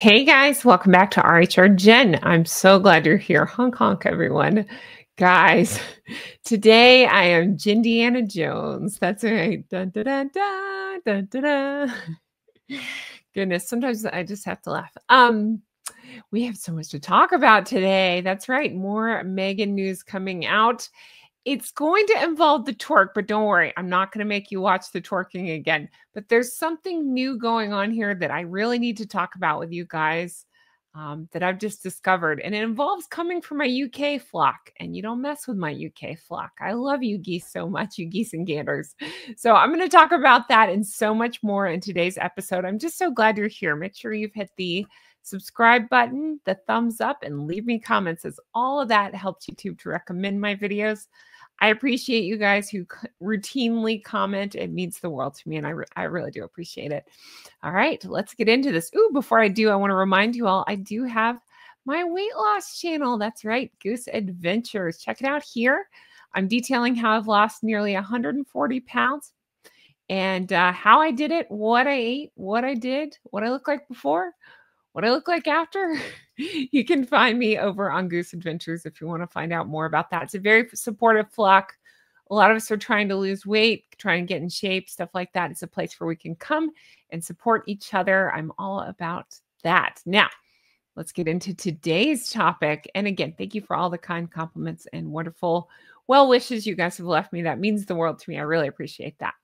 Hey guys, welcome back to RHR Jen. I'm so glad you're here. Honk honk, everyone. Guys, today I am Jindiana Jones. That's right. Dun, dun, dun, dun, dun, dun, dun. Goodness, sometimes I just have to laugh. We have so much to talk about today. That's right. More Meghan news coming out. It's going to involve the twerk, but don't worry, I'm not going to make you watch the twerking again. But there's something new going on here that I really need to talk about with you guys that I've just discovered. And it involves coming from my UK flock. And you don't mess with my UK flock. I love you geese so much, you geese and ganders. So I'm going to talk about that and so much more in today's episode. I'm just so glad you're here. Make sure you've hit the subscribe button, the thumbs up, and leave me comments, as all of that helps YouTube to recommend my videos. I appreciate you guys who routinely comment. It means the world to me, and I really do appreciate it. All right, let's get into this. Ooh, before I do, I want to remind you all, I do have my weight loss channel. That's right, Goose Adventures. Check it out here. I'm detailing how I've lost nearly 140 pounds and how I did it, what I ate, what I did, what I look like before, what I look like after. You can find me over on Goose Adventures if you want to find out more about that. It's a very supportive flock. A lot of us are trying to lose weight, trying to get in shape, stuff like that. It's a place where we can come and support each other. I'm all about that. Now, let's get into today's topic. And again, thank you for all the kind compliments and wonderful well wishes you guys have left me. That means the world to me. I really appreciate that.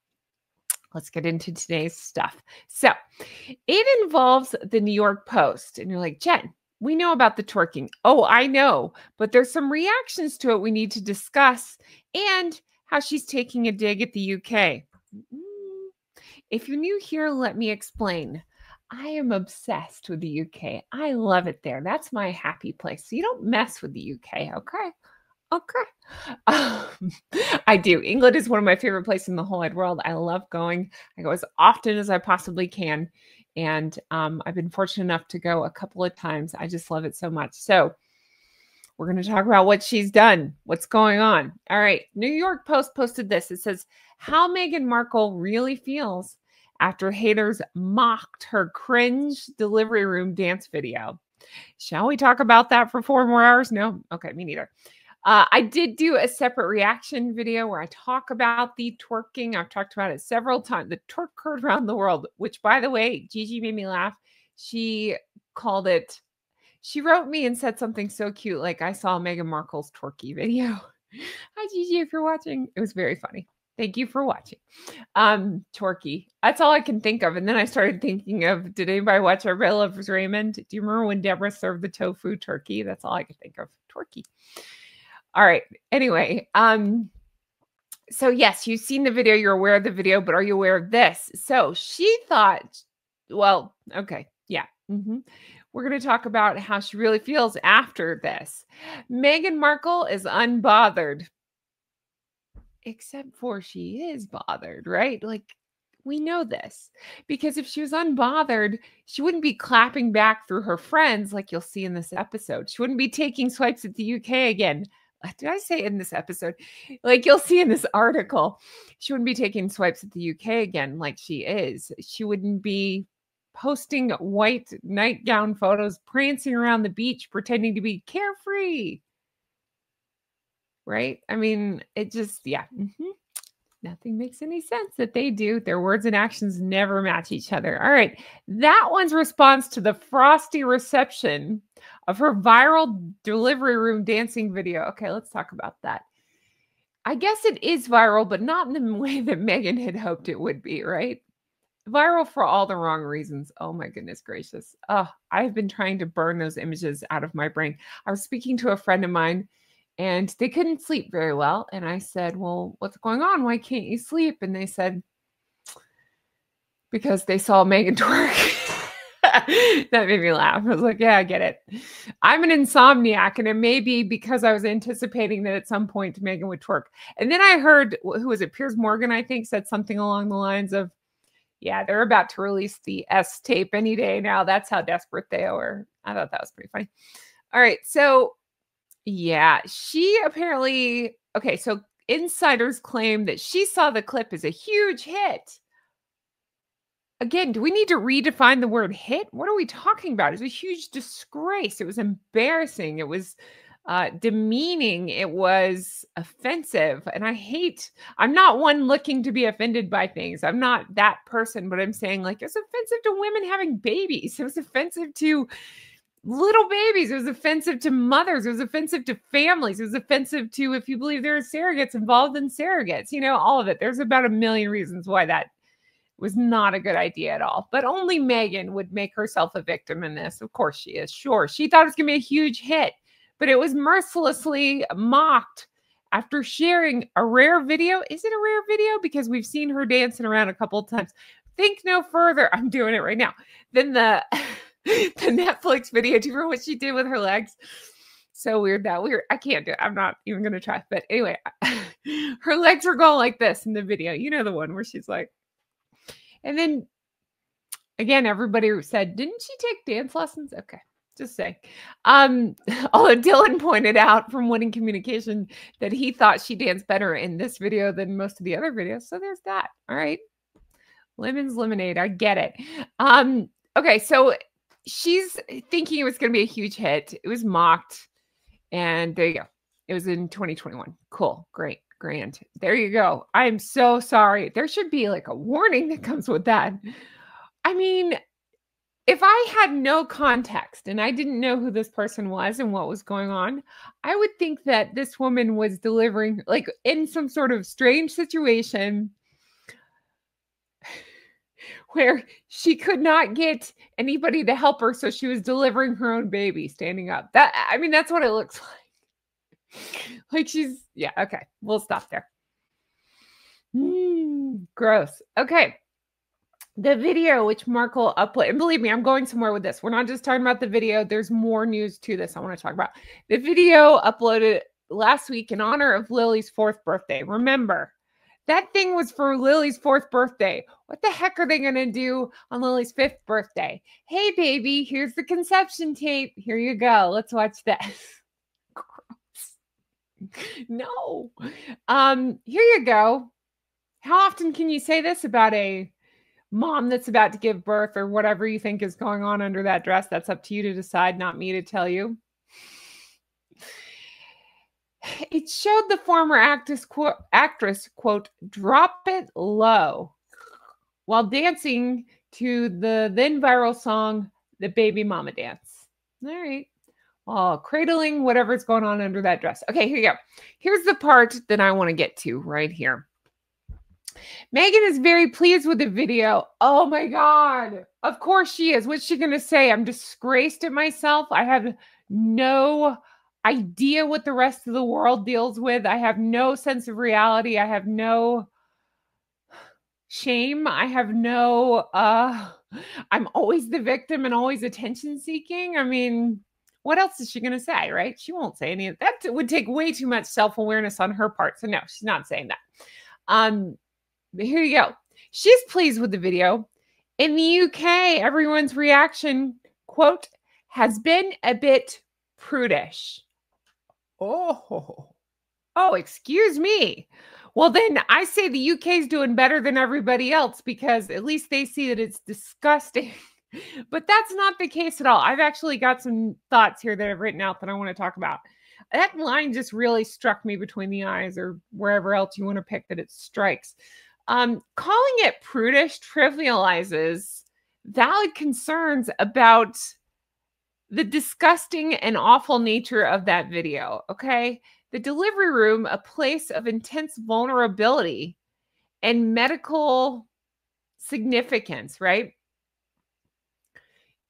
Let's get into today's stuff. So it involves the New York Post. And you're like, Jen, we know about the twerking. Oh, I know. But there's some reactions to it we need to discuss, and how she's taking a dig at the UK. If you're new here, let me explain. I am obsessed with the UK. I love it there. That's my happy place. So you don't mess with the UK, okay? Okay. I do. England is one of my favorite places in the whole wide world. I love going. I go as often as I possibly can. And I've been fortunate enough to go a couple of times. I just love it so much. So we're going to talk about what she's done, what's going on. All right. New York Post posted this. It says, how Meghan Markle really feels after haters mocked her cringe delivery room dance video. Shall we talk about that for 4 more hours? No? Okay, me neither. I did do a separate reaction video where I talk about the twerking. I've talked about it several times. The twerk heard around the world, which, by the way, Gigi made me laugh. She called it, she wrote me and said something so cute, like, I saw Meghan Markle's twerky video. Hi, Gigi, if you're watching. It was very funny. Thank you for watching. Twerky. That's all I can think of. And then I started thinking of, did anybody watch Our Bella of Raymond? Do you remember when Deborah served the tofu turkey? That's all I could think of. Twerky. All right. Anyway, so yes, you've seen the video, you're aware of the video, but are you aware of this? So she thought, well, okay, yeah. We're going to talk about how she really feels after this. Meghan Markle is unbothered, except for she is bothered, right? Like, we know this, because if she was unbothered, she wouldn't be clapping back through her friends like you'll see in this episode. She wouldn't be taking swipes at the UK again. Did I say in this episode? Like you'll see in this article, she wouldn't be taking swipes at the UK again like she is. She wouldn't be posting white nightgown photos, prancing around the beach, pretending to be carefree. Right? I mean, it just, yeah. Nothing makes any sense that they do. Their words and actions never match each other. All right. That one's response to the frosty reception of her viral delivery room dancing video. Okay, let's talk about that. I guess it is viral, but not in the way that Meghan had hoped it would be, right? Viral for all the wrong reasons. Oh my goodness gracious. I've been trying to burn those images out of my brain. I was speaking to a friend of mine, and they couldn't sleep very well. And I said, well, what's going on? Why can't you sleep? And they said, because they saw Meghan twerk. That made me laugh. I was like, yeah, I get it. I'm an insomniac, and it may be because I was anticipating that at some point Meghan would twerk. And then I heard, who was it? Piers Morgan, I think, said something along the lines of, yeah, they're about to release the S tape any day now. That's how desperate they are. I thought that was pretty funny. All right. So yeah, she apparently, okay, so insiders claim that she saw the clip as a huge hit. Again, do we need to redefine the word hit? What are we talking about? It's a huge disgrace. It was embarrassing. It was demeaning. It was offensive. And I'm not one looking to be offended by things. I'm not that person, but I'm saying like it's offensive to women having babies. It was offensive to little babies. It was offensive to mothers. It was offensive to families. It was offensive to if you believe there are surrogates involved in surrogates, all of it. There's about a million reasons why that was not a good idea at all. But only Meghan would make herself a victim in this. Of course she is. Sure. She thought it was going to be a huge hit, but it was mercilessly mocked after sharing a rare video. Is it a rare video? Because we've seen her dancing around a couple of times. Think no further. I'm doing it right now. Then the Netflix video. Do you remember what she did with her legs? So weird. I can't do it. I'm not even going to try. But anyway, her legs were going like this in the video. You know the one where she's like, and then again, everybody said, didn't she take dance lessons? Okay, just saying. Although Dylan pointed out from Winning Communication that he thought she danced better in this video than most of the other videos. So there's that. All right. Lemon's lemonade. I get it. Okay, so she's thinking it was going to be a huge hit. It was mocked. And there you go. It was in 2021. Cool. Great. Grand. There you go. I'm so sorry. There should be like a warning that comes with that. I mean, if I had no context and I didn't know who this person was and what was going on, I would think that this woman was delivering like in some sort of strange situation where she could not get anybody to help her. So she was delivering her own baby standing up. That's what it looks like. Like yeah, okay. We'll stop there. Gross. Okay. The video which Markle uploaded, and believe me, I'm going somewhere with this. We're not just talking about the video. There's more news to this I want to talk about. The video uploaded last week in honor of Lily's 4th birthday. Remember, that thing was for Lily's 4th birthday. What the heck are they going to do on Lily's 5th birthday? Hey, baby, here's the conception tape. Here you go. Let's watch this. No. Here you go. How often can you say this about a mom that's about to give birth or whatever you think is going on under that dress? That's up to you to decide, not me to tell you. It showed the former actress, quote, drop it low while dancing to the then viral song, The Baby Mama Dance. All right. Cradling whatever's going on under that dress. Okay, here you go. Here's the part that I want to get to right here. Meghan is very pleased with the video. Oh my God. Of course she is. What's she going to say? I'm disgraced at myself. I have no idea what the rest of the world deals with. I have no sense of reality. I have no shame. I have no, I'm always the victim and always attention seeking. I mean, what else is she going to say, right? She won't say any of that. That would take way too much self-awareness on her part. So no, she's not saying that. But here you go. She's pleased with the video. In the UK, everyone's reaction, quote, has been a bit prudish. Oh, excuse me. Well, then I say the UK is doing better than everybody else because at least they see that it's disgusting. But that's not the case at all. I've actually got some thoughts here that I've written out that I want to talk about. That line just really struck me between the eyes or wherever else you want to pick that it strikes. Calling it prudish trivializes valid concerns about the disgusting and awful nature of that video, okay? The delivery room, a place of intense vulnerability and medical significance, right?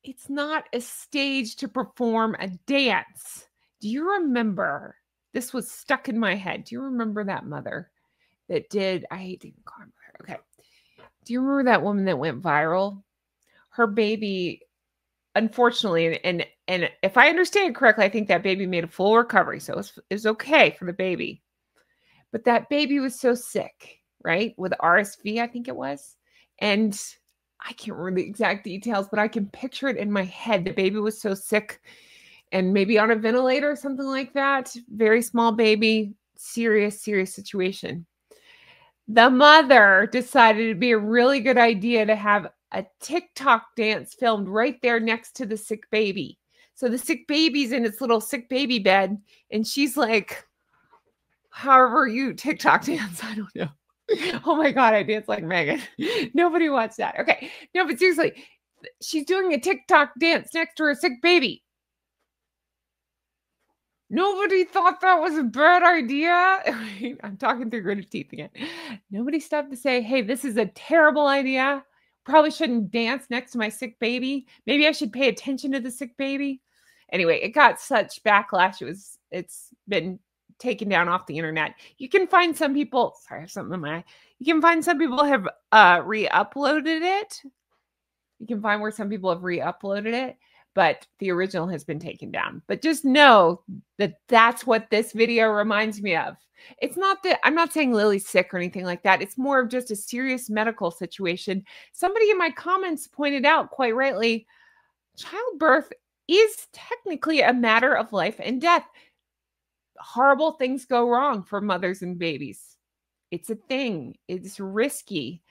It's not a stage to perform a dance. Do you remember? This was stuck in my head. Do you remember that mother that did? I hate to even call her. Okay. Do you remember that woman that went viral? Her baby, unfortunately, and if I understand correctly, I think that baby made a full recovery. So it was okay for the baby. But that baby was so sick, right? With RSV, I think it was. And I can't remember the exact details, but I can picture it in my head. The baby was so sick and maybe on a ventilator or something like that. Very small baby, serious situation. The mother decided it'd be a really good idea to have a TikTok dance filmed right there next to the sick baby. So the sick baby's in its little sick baby bed, and she's like, however you TikTok dance, I don't know. Oh my God, I dance like Meghan. Nobody watched that. Okay. No, but seriously, she's doing a TikTok dance next to her sick baby. Nobody thought that was a bad idea. I'm talking through gritted teeth again. Nobody stopped to say, hey, this is a terrible idea. Probably shouldn't dance next to my sick baby. Maybe I should pay attention to the sick baby. Anyway, it got such backlash. It's been taken down off the internet. You can find some people, sorry, I have something in my eye. You can find some people have re-uploaded it. You can find where some people have re-uploaded it, but the original has been taken down. But just know that that's what this video reminds me of. It's not that I'm not saying Lily's sick or anything like that. It's more of just a serious medical situation. Somebody in my comments pointed out quite rightly, childbirth is technically a matter of life and death. Horrible things go wrong for mothers and babies. It's a thing. It's risky.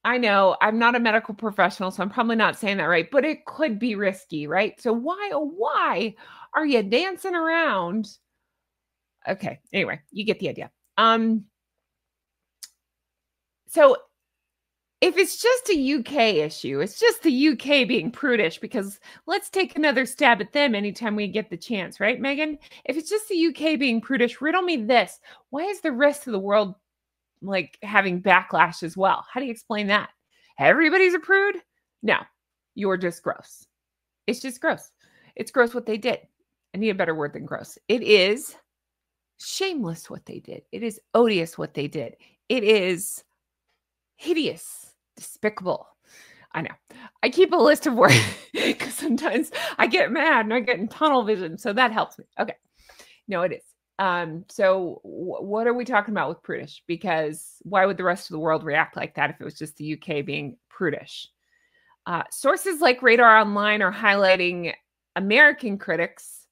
I know I'm not a medical professional, so I'm probably not saying that right, but it could be risky, right? So why are you dancing around? Okay, anyway, you get the idea. So if it's just a UK issue, it's just the UK being prudish, because let's take another stab at them anytime we get the chance, right, Meghan? If it's just the UK being prudish, riddle me this. Why is the rest of the world like having backlash as well? How do you explain that? Everybody's a prude? No, you're just gross. It's just gross. It's gross what they did. I need a better word than gross. It is shameless what they did. It is odious what they did. It is hideous, despicable. I know. I keep a list of words because sometimes I get mad and I get in tunnel vision. So that helps me. Okay. No, it is. So what are we talking about with prudish? Because why would the rest of the world react like that if it was just the UK being prudish? Sources like Radar Online are highlighting American critics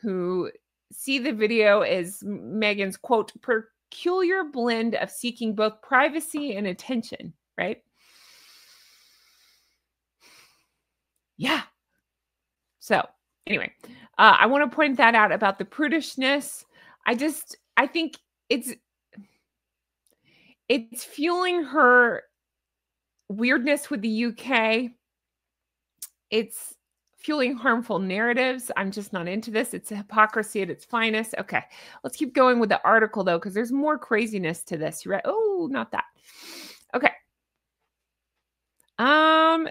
who see the video as Meghan's, quote, peculiar blend of seeking both privacy and attention, right? Yeah. So anyway, I want to point that out about the prudishness. I think it's fueling her weirdness with the UK. It's fueling harmful narratives. I'm just not into this. It's a hypocrisy at its finest. Okay, let's keep going with the article though, because there's more craziness to this. You're right. Oh, not that. Okay.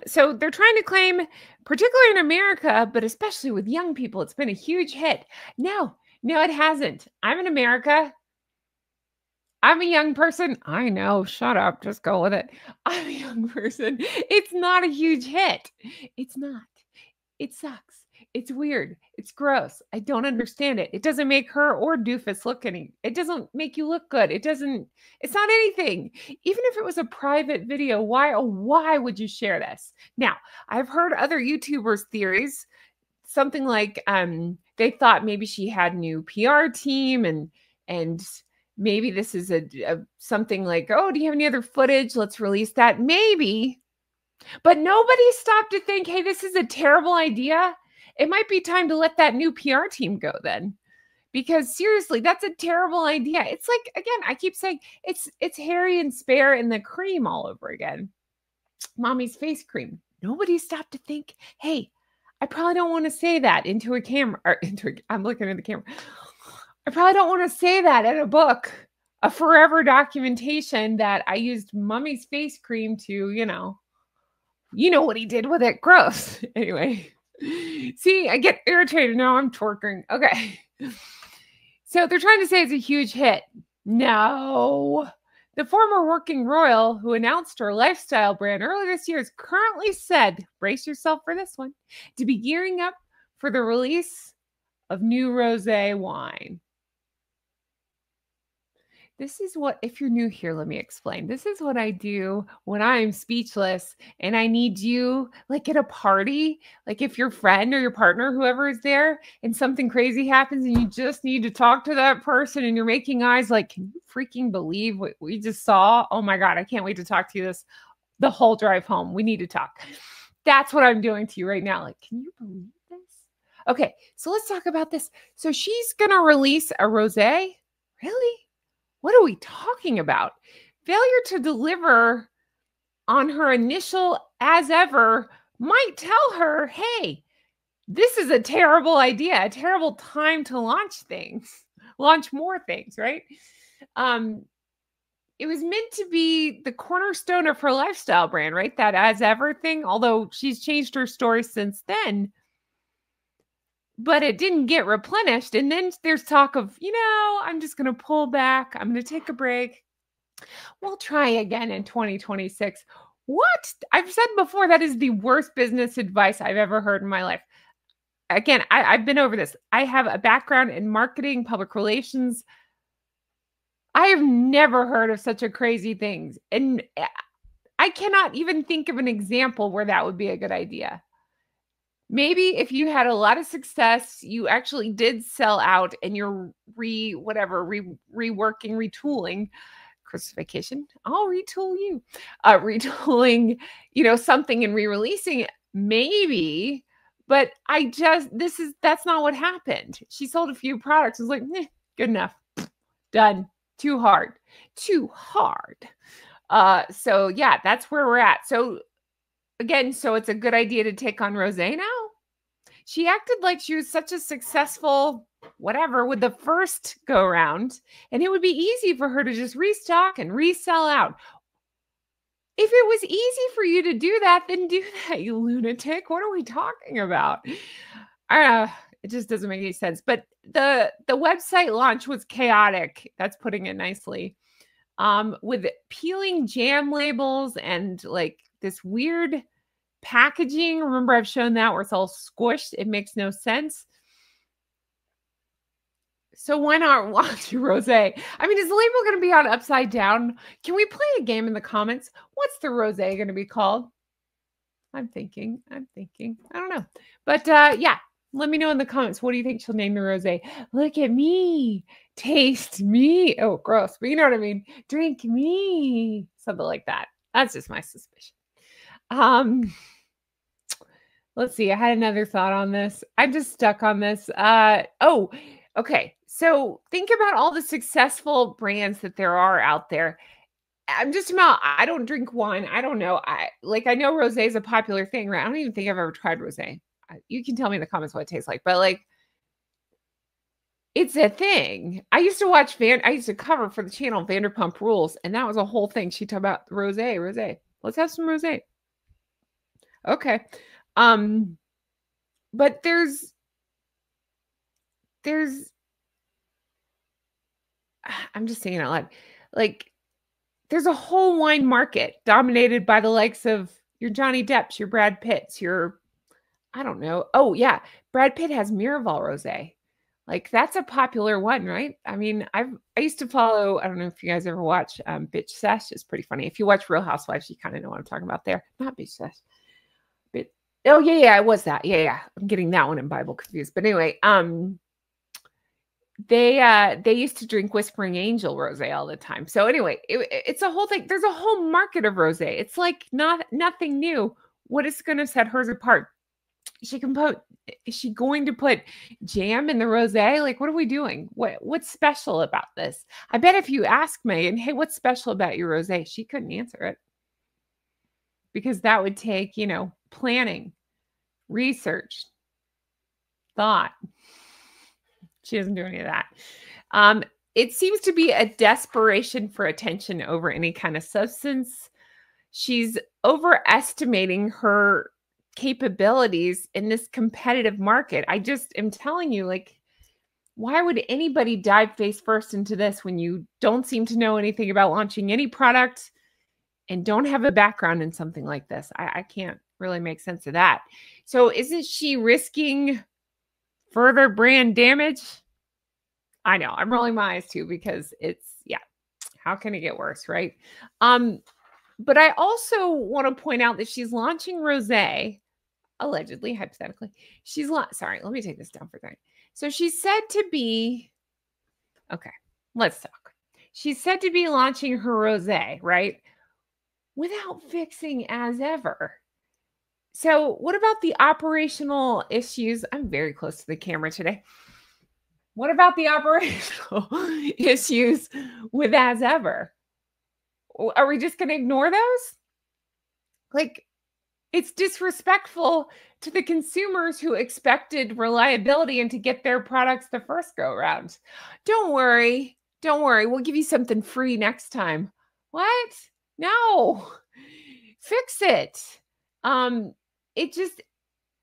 So they're trying to claim, particularly in America, but especially with young people, it's been a huge hit. No, it hasn't. I'm in America. I'm a young person. I know. Shut up. Just go with it. I'm a young person. It's not a huge hit. It's not. It sucks. It's weird. It's gross. I don't understand it. It doesn't make her or Doofus look it doesn't make you look good. It's not anything. Even if it was a private video, why would you share this? Now, I've heard other YouTubers' theories, something like they thought maybe she had a new PR team and maybe this is something like, oh, do you have any other footage? Let's release that. Maybe. But nobody stopped to think, hey, this is a terrible idea. It might be time to let that new PR team go then. Because seriously, that's a terrible idea. It's like, again, I keep saying it's Harry and Spare and the cream all over again. Mommy's face cream. Nobody stopped to think, hey, I probably don't want to say that into a camera. I'm looking at the camera. I probably don't want to say that in a book, a forever documentation that I used Mommy's face cream to, you know what he did with it. Gross. Anyway. See, I get irritated now. I'm twerking. Okay. So they're trying to say it's a huge hit. No. The former working royal who announced her lifestyle brand earlier this year is currently said, brace yourself for this one, to be gearing up for the release of new rosé wine. This is what, if you're new here, let me explain. This is what I do when I'm speechless and I need you, like at a party, like if your friend or your partner, whoever is there, and something crazy happens and you just need to talk to that person and you're making eyes like, can you freaking believe what we just saw? Oh my God, I can't wait to talk to you the whole drive home. We need to talk. That's what I'm doing to you right now. Like, can you believe this? Okay, so let's talk about this. So she's going to release a rosé? Really? What are we talking about? Failure to deliver on her initial as ever might tell her, hey, this is a terrible idea, a terrible time to launch things, launch more things, right? It was meant to be the cornerstone of her lifestyle brand, right? That as ever thing, although she's changed her story since then, but it didn't get replenished. And then there's talk of, I'm just going to pull back. I'm going to take a break. We'll try again in 2026. What? I've said before, that is the worst business advice I've ever heard in my life. Again, I've been over this. I have a background in marketing, public relations. I have never heard of such a crazy thing. And I cannot even think of an example where that would be a good idea. Maybe if you had a lot of success, you actually did sell out and you're reworking, retooling. Christmas vacation, I'll retool you. Retooling, something and re-releasing it, maybe. But that's not what happened. She sold a few products. It was like, good enough. Done. Too hard. So yeah, that's where we're at. So again, it's a good idea to take on rosé now. She acted like she was such a successful whatever with the first go around, and it would be easy for her to just restock and resell out. If it was easy for you to do that, then do that, you lunatic. What are we talking about? It just doesn't make any sense. But the website launch was chaotic. That's putting it nicely. With peeling jam labels and like this weird packaging. Remember, I've shown that where it's all squished. It makes no sense. So why not launch rosé? I mean, is the label going to be on upside down? Can we play a game in the comments? What's the rosé going to be called? I'm thinking. I don't know. But yeah, let me know in the comments. What do you think she'll name the rosé? Look at me. Taste me. Oh, gross. But you know what I mean. Drink me. Something like that. That's just my suspicion. Let's see. I had another thought on this. I'm just stuck on this. Okay. So think about all the successful brands that there are out there. I don't drink wine. I don't know. I know rosé is a popular thing, right? I don't even think I've ever tried rosé. You can tell me in the comments what it tastes like, but it's a thing. I used to cover for the channel Vanderpump Rules, and that was a whole thing. She talked about rosé. Let's have some rosé. Okay. But there's I'm just saying it out loud. There's a whole wine market dominated by the likes of your Johnny Depps, your Brad Pitts, I don't know. Oh yeah, Brad Pitt has Miraval rosé. That's a popular one, right? I mean, I used to follow, I don't know if you guys ever watch Bitch Sesh. It's pretty funny. If you watch Real Housewives, you kind of know what I'm talking about there. Not Bitch Sesh. Oh yeah, it was that. Yeah. I'm getting that one in Bible confused. But anyway, they used to drink Whispering Angel rosé all the time. So anyway, it's a whole thing. There's a whole market of rosé. It's nothing new. What is going to set hers apart? Is she going to put jam in the rosé? What are we doing? What's special about this? I bet if you ask Meghan, hey, what's special about your rosé? She couldn't answer it. Because that would take, planning, research, thought. She doesn't do any of that. It seems to be a desperation for attention over any kind of substance. She's overestimating her capabilities in this competitive market. I just am telling you, why would anybody dive face first into this when you don't seem to know anything about launching any product and don't have a background in something like this? I can't really make sense of that. So isn't she risking further brand damage? I know. I'm rolling my eyes too because how can it get worse, right? But I also want to point out that she's launching rosé, allegedly, hypothetically. Sorry, let me take this down for a second. So she's said to be, okay, let's talk. She's said to be launching her rosé, right? without fixing as ever. So, what about the operational issues? I'm very close to the camera today. What about the operational issues with as ever? Are we just going to ignore those? Like, it's disrespectful to the consumers who expected reliability and to get their products the first go around. Don't worry. Don't worry. We'll give you something free next time. What? No. Fix it. It just,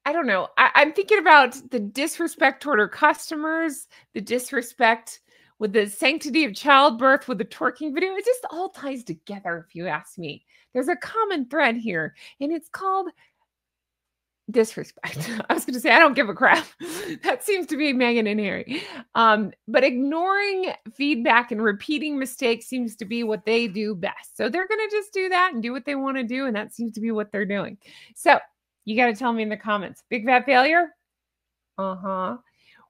I don't know. I'm thinking about the disrespect toward her customers, the disrespect with the sanctity of childbirth, with the twerking video. It just all ties together, if you ask me. There's a common thread here, and it's called disrespect. I was going to say, I don't give a crap. That seems to be Meghan and Harry. But ignoring feedback and repeating mistakes seems to be what they do best. So they're going to just do that and do what they want to do. And that seems to be what they're doing. So you got to tell me in the comments. Big fat failure? Uh-huh.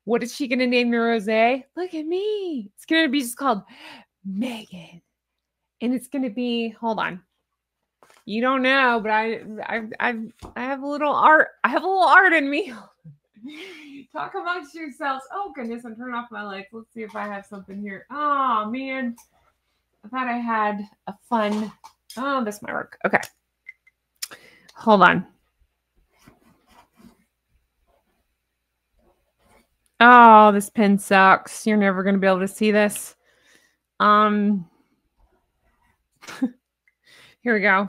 What is she going to name the rosé? Look at me. It's going to be just called Meghan. And it's going to be, hold on. You don't know, but I have a little art. I have a little art in me. Talk amongst yourselves. Oh goodness, I'm turning off my lights. Let's see if I have something here. Oh man, I thought I had a fun. Oh, this might work. Okay, hold on. Oh, this pen sucks. You're never going to be able to see this. Here we go.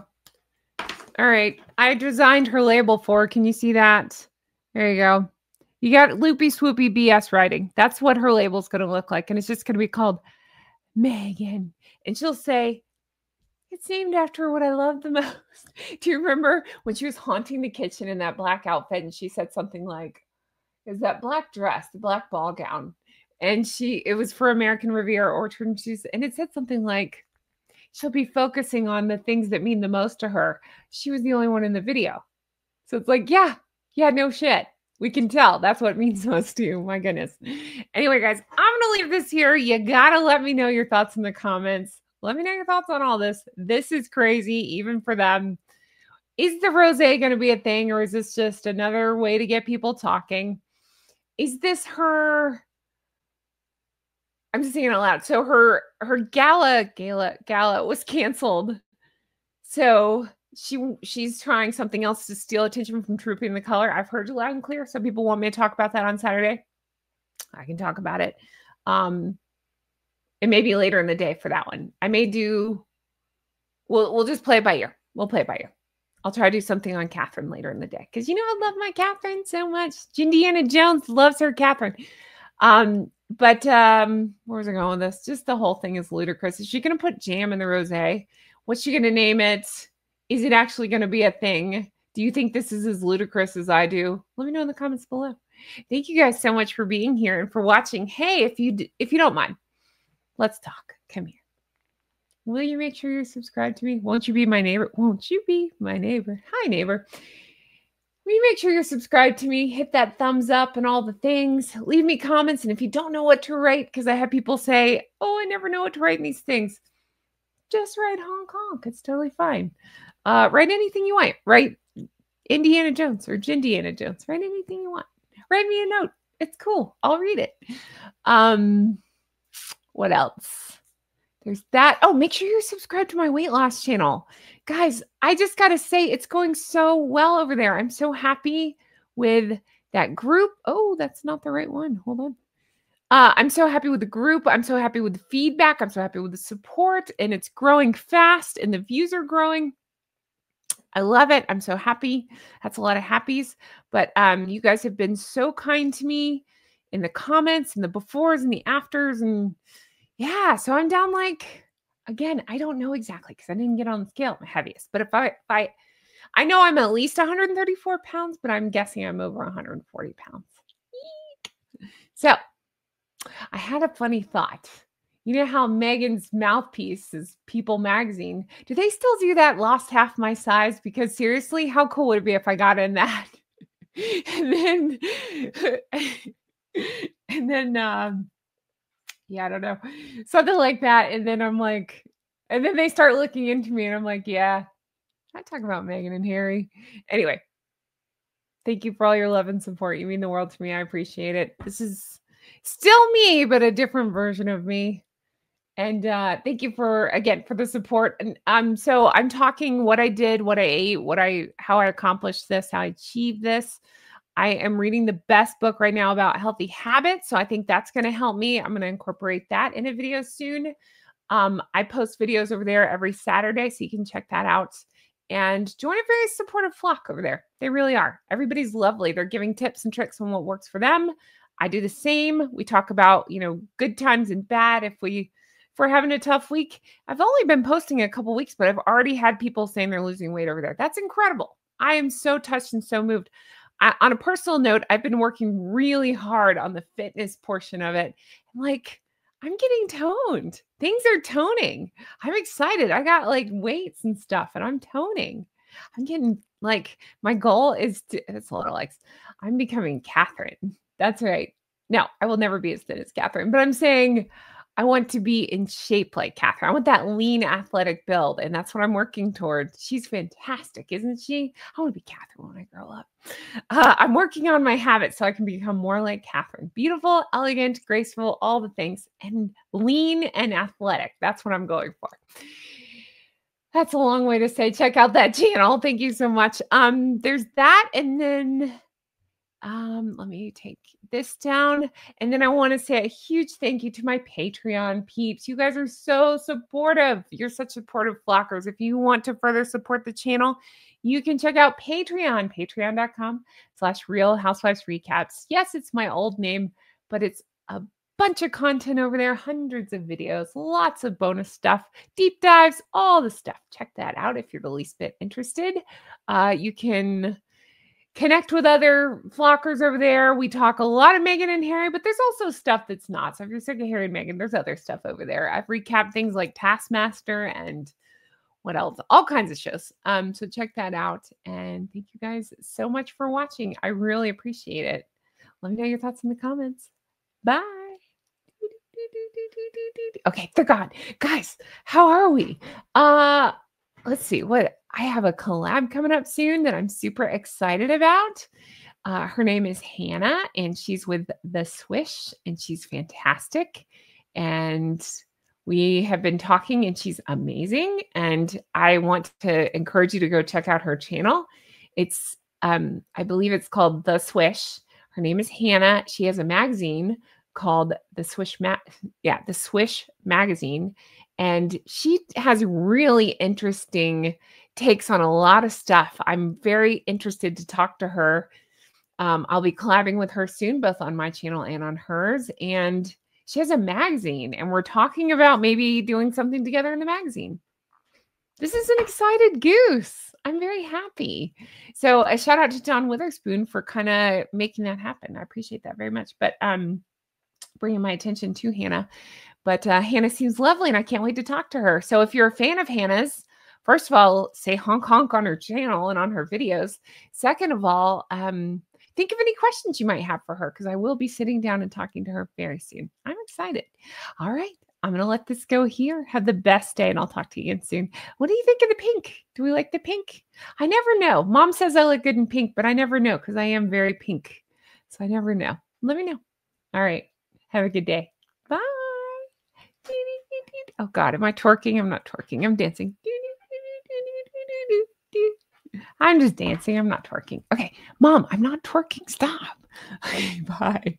All right. I designed her label for her. Can you see that? There you go. You got loopy swoopy BS writing. That's what her label's going to look like. And it's just going to be called Meghan. And she'll say, it's named after what I love the most. Do you remember when she was haunting the kitchen in that black outfit and she said something like, is that black dress, the black ball gown? And it was for American Riviera Orchard. And it said something like, she'll be focusing on the things that mean the most to her. She was the only one in the video. So it's like, yeah, no shit. We can tell. That's what it means most to you. My goodness. Anyway, guys, I'm going to leave this here. You got to let me know your thoughts in the comments. Let me know your thoughts on all this. This is crazy, even for them. Is the rosé going to be a thing, or is this just another way to get people talking? Is this her... I'm just saying it out loud. So her gala was canceled. So she's trying something else to steal attention from Trooping the Color. I've heard you loud and clear. Some people want me to talk about that on Saturday. I can talk about it. It may be later in the day for that one. I may do. We'll just play it by ear. We'll play it by ear. I'll try to do something on Catherine later in the day because I love my Catherine so much. Indiana Jones loves her Catherine. But where was I going with this? Just the whole thing is ludicrous. Is she going to put jam in the rosé? What's she going to name it? Is it actually going to be a thing? Do you think this is as ludicrous as I do? Let me know in the comments below. Thank you guys so much for being here and for watching. Hey, if you don't mind, let's talk. Come here. Will you make sure you're subscribed to me? Won't you be my neighbor? Won't you be my neighbor? Hi, neighbor. Will you make sure you're subscribed to me? Hit that thumbs up and all the things. Leave me comments. And if you don't know what to write, because I have people say, oh, I never know what to write in these things. Just write Hong Kong. It's totally fine. Write anything you want. Write Indiana Jones or Jindiana Jones. Write anything you want. Write me a note. It's cool. I'll read it. What else? There's that. Oh, make sure you're subscribed to my weight loss channel. Guys, I just got to say, it's going so well over there. I'm so happy with that group. Oh, that's not the right one. Hold on. I'm so happy with the group. I'm so happy with the feedback. I'm so happy with the support. And it's growing fast and the views are growing. I love it. I'm so happy. That's a lot of happies. But you guys have been so kind to me in the comments and the befores and the afters. And yeah, so I'm down like, again, I don't know exactly because I didn't get on the scale at my heaviest. But if I know I'm at least 134 pounds, but I'm guessing I'm over 140 pounds. Eek. So I had a funny thought. You know how Meghan's mouthpiece is People magazine? Do they still do that lost half my size? Because seriously, how cool would it be if I got in that? and then yeah, I don't know. Something like that. And then I'm like, and then they start looking into me and I'm like, yeah, I talk about Meghan and Harry. Anyway, thank you for all your love and support. You mean the world to me. I appreciate it. This is still me, but a different version of me. And thank you for again for the support. And I'm talking what I did, what I ate, how I accomplished this, how I achieved this. I am reading the best book right now about healthy habits. So I think that's going to help me. I'm going to incorporate that in a video soon. I post videos over there every Saturday, so you can check that out. And join a very supportive flock over there. They really are. Everybody's lovely. They're giving tips and tricks on what works for them. I do the same. We talk about, good times and bad. If we're having a tough week, I've only been posting a couple weeks, but I've already had people saying they're losing weight over there. That's incredible. I am so touched and so moved. On a personal note, I've been working really hard on the fitness portion of it. I'm getting toned. Things are toning. I'm excited. I got weights and stuff and I'm toning. I'm getting my goal is it's a little I'm becoming Catherine. That's right. No, I will never be as thin as Catherine, but I'm saying I want to be in shape like Catherine. I want that lean athletic build. And that's what I'm working towards. She's fantastic, isn't she? I want to be Catherine when I grow up. I'm working on my habits so I can become more like Catherine. Beautiful, elegant, graceful, all the things, and lean and athletic. That's what I'm going for. That's a long way to say, check out that channel. Thank you so much. There's that. And then let me take this down. And then I want to say a huge thank you to my Patreon peeps. You guys are so supportive. You're such supportive flockers. If you want to further support the channel, you can check out Patreon, patreon.com/Real Housewives Recaps. Yes, it's my old name, but it's a bunch of content over there, hundreds of videos, lots of bonus stuff, deep dives, all the stuff. Check that out if you're the least bit interested. You can connect with other flockers over there. We talk a lot of Meghan and Harry, but there's also stuff that's not. So if you're sick of Harry and Meghan, there's other stuff over there. I've recapped things like Taskmaster and what else? All kinds of shows. So check that out. And thank you guys so much for watching. I really appreciate it. Let me know your thoughts in the comments. Bye. Okay, they're gone. Guys, how are we? Let's see what I have a collab coming up soon that I'm super excited about. Her name is Hannah and she's with The Swish and she's fantastic. And we have been talking and she's amazing. And I want to encourage you to go check out her channel. It's, I believe it's called The Swish. Her name is Hannah. She has a magazine called The Swish Magazine. And she has really interesting takes on a lot of stuff. I'm very interested to talk to her. I'll be collabing with her soon, both on my channel and on hers. And she has a magazine and we're talking about maybe doing something together in the magazine. This is an excited goose. I'm very happy. So a shout out to John Witherspoon for kind of making that happen. I appreciate that very much. But bringing my attention to Hannah. But Hannah seems lovely and I can't wait to talk to her. So if you're a fan of Hannah's, first of all, say honk honk on her channel and on her videos. Second of all, think of any questions you might have for her because I will be sitting down and talking to her very soon. I'm excited. All right. I'm going to let this go here. Have the best day and I'll talk to you again soon. What do you think of the pink? Do we like the pink? I never know. Mom says I look good in pink, but I never know because I am very pink. So I never know. Let me know. All right. Have a good day. Bye. Oh God, am I twerking? I'm not twerking. I'm dancing. I'm just dancing. I'm not twerking. Okay, Mom, I'm not twerking. Stop. Okay, bye.